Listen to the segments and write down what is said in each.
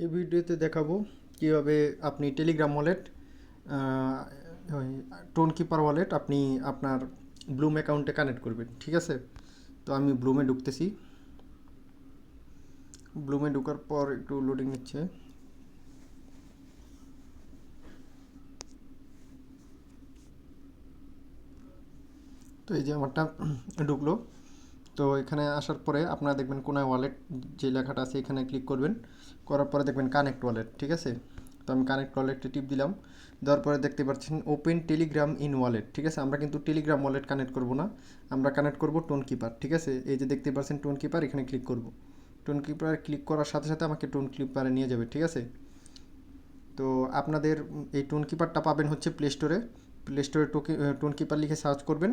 এই ভিডিওতে দেখাবো কিভাবে আপনি Telegram wallet tone keeper wallet আপনি আপনার ব্লুম অ্যাকাউন্টে কানেক্ট করবেন। ঠিক আছে, তো আমি ব্লুমে ঢুকতেছি। ব্লুমে ঢোকার পর একটু লোডিং নিচ্ছে। তো এই যে আমারটা ঢুকলো। তো এখানে আসার পরে আপনারা দেখবেন কোনায় ওয়ালেট যে লেখাটা আছে এখানে ক্লিক করবেন। করার পরে দেখবেন কানেক্ট ওয়ালেট। ঠিক আছে, তো আমি কানেক্ট ওয়ালেটে টিপ দিলাম। দেওয়ার পরে দেখতে পাচ্ছেন ওপেন টেলিগ্রাম ইন ওয়ালেট। ঠিক আছে, আমরা কিন্তু টেলিগ্রাম ওয়ালেট কানেক্ট করব না, আমরা কানেক্ট করব টোন কিপার। ঠিক আছে, এই যে দেখতে পাচ্ছেন টোন কিপার, এখানে ক্লিক করব। টোন কিপার ক্লিক করার সাথে সাথে আমাকে টোন কিপারে নিয়ে যাবে। ঠিক আছে, তো আপনাদের এই টোন কিপারটা পাবেন হচ্ছে প্লে স্টোরে। প্লে স্টোরে টোন কিপার লিখে সার্চ করবেন।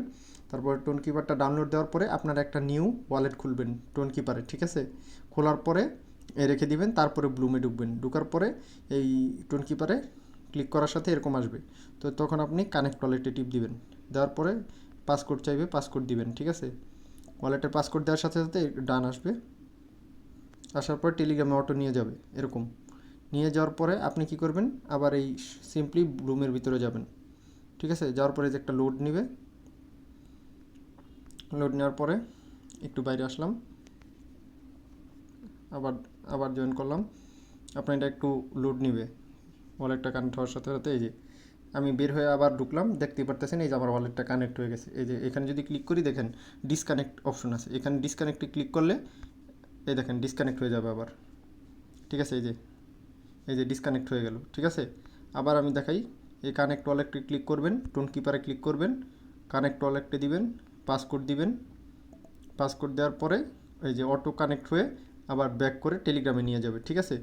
তারপর টোন কিপারটা ডাউনলোড দেওয়ার পরে আপনারা একটা নিউ ওয়ালেট খুলবেন টোন কিপারে। ঠিক আছে, খোলার পরে রেখে দিবেন। তারপরে ব্লুমে ঢুকবেন। ঢোকার পরে এই টোন কিপারে ক্লিক করার সাথে এরকম আসবে। তো তখন আপনি কানেক্ট ওয়ালেটে টিপ দিবেন। দেওয়ার পরে পাসকোড চাইবে, পাসকোড দিবেন। ঠিক আছে, ওয়ালেটের পাসকোড দেওয়ার সাথে সাথে ডান আসবে। আসার পর টেলিগ্রামে অটো নিয়ে যাবে এরকম। নিয়ে যাওয়ার পরে আপনি কি করবেন, আবার এই সিম্পলি ব্লুমের ভিতরে যাবেন। ঠিক আছে, যাওয়ার পরে যে একটা লোড নেবে। লোড নেওয়ার পরে একটু বাইরে আসলাম, আবার আবার জয়েন করলাম। আপনার এটা একটু লোড নিবে ওয়ালেটটা কানেক্ট হওয়ার সাথে সাথে। এই যে আমি বের হয়ে আবার ঢুকলাম, দেখতে পারতেছেন এই যে আমার ওয়ালেটটা কানেক্ট হয়ে গেছে। এই যে এখানে যদি ক্লিক করি দেখেন ডিসকানেক্ট অপশন আছে, এখানে ডিসকানেক্টে ক্লিক করলে এই দেখেন ডিসকানেক্ট হয়ে যাবে আবার। ঠিক আছে, এই যে ডিসকানেক্ট হয়ে গেল। ঠিক আছে, আবার আমি দেখাই। এই কানেক্ট ওয়ালেটে ক্লিক করবেন, টোন কিপারে ক্লিক করবেন, কানেক্ট ওয়ালেটে দিবেন, পাসকোড দিবেন। পাসকোড দেওয়ার পরে এই যে অটো কানেক্ট হয়ে আবার ব্যাক করে টেলিগ্রামে নিয়ে যাবে। ঠিক আছে,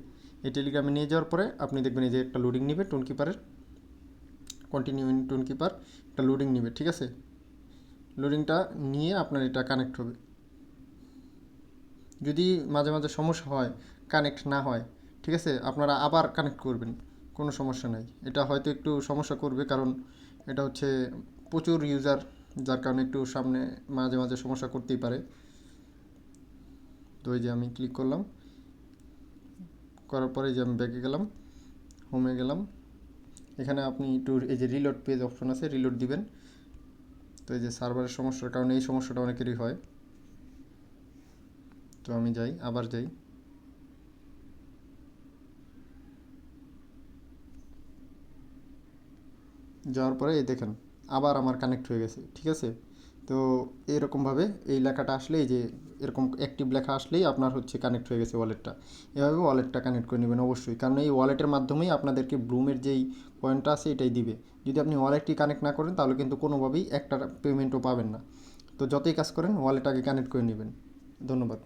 এই টেলিগ্রামে নিয়ে যাওয়ার পরে আপনি দেখবেন এই যে একটা লোডিং নেবে টোন কিপারের, কন্টিনিউ ইন টোন কিপার একটা লোডিং নেবে। ঠিক আছে, লোডিংটা নিয়ে আপনার এটা কানেক্ট হবে। যদি মাঝে মাঝে সমস্যা হয়, কানেক্ট না হয়, ঠিক আছে, আপনারা আবার কানেক্ট করবেন, কোনো সমস্যা নাই। এটা হয়তো একটু সমস্যা করবে, কারণ এটা হচ্ছে প্রচুর ইউজার, যার কারণে একটু সামনে মাঝে মাঝে সমস্যা করতেই পারে। তো এই যে আমি ক্লিক করলাম, করার পরে যে আমি ব্যাকে গেলাম, হোমে গেলাম। এখানে আপনি একটু এই যে রিলোড পেজ অপশন আছে, রিলোড দিবেন। তো এই যে সার্ভারের সমস্যার কারণে এই সমস্যাটা অনেকেরই হয়। তো আমি যাই, আবার যাই। যাওয়ার পরে এই দেখেন আবার আমার কানেক্ট হয়ে গেছে। ঠিক আছে, তো এরকমভাবে এই লেখাটা আসলেই যে এরকম অ্যাক্টিভ লেখা আসলেই আপনার হচ্ছে কানেক্ট হয়ে গেছে ওয়ালেটটা। এভাবে ওয়ালেটটা কানেক্ট করে নেবেন অবশ্যই, কারণ এই ওয়ালেটের মাধ্যমেই আপনাদেরকে ব্লুমের যেই পয়েন্টটা আছে এটাই দিবে। যদি আপনি ওয়ালেটটি কানেক্ট না করেন তাহলে কিন্তু কোনোভাবেই একটা পেমেন্টও পাবেন না। তো যতই কাজ করেন ওয়ালেট আগে কানেক্ট করে নেবেন। ধন্যবাদ।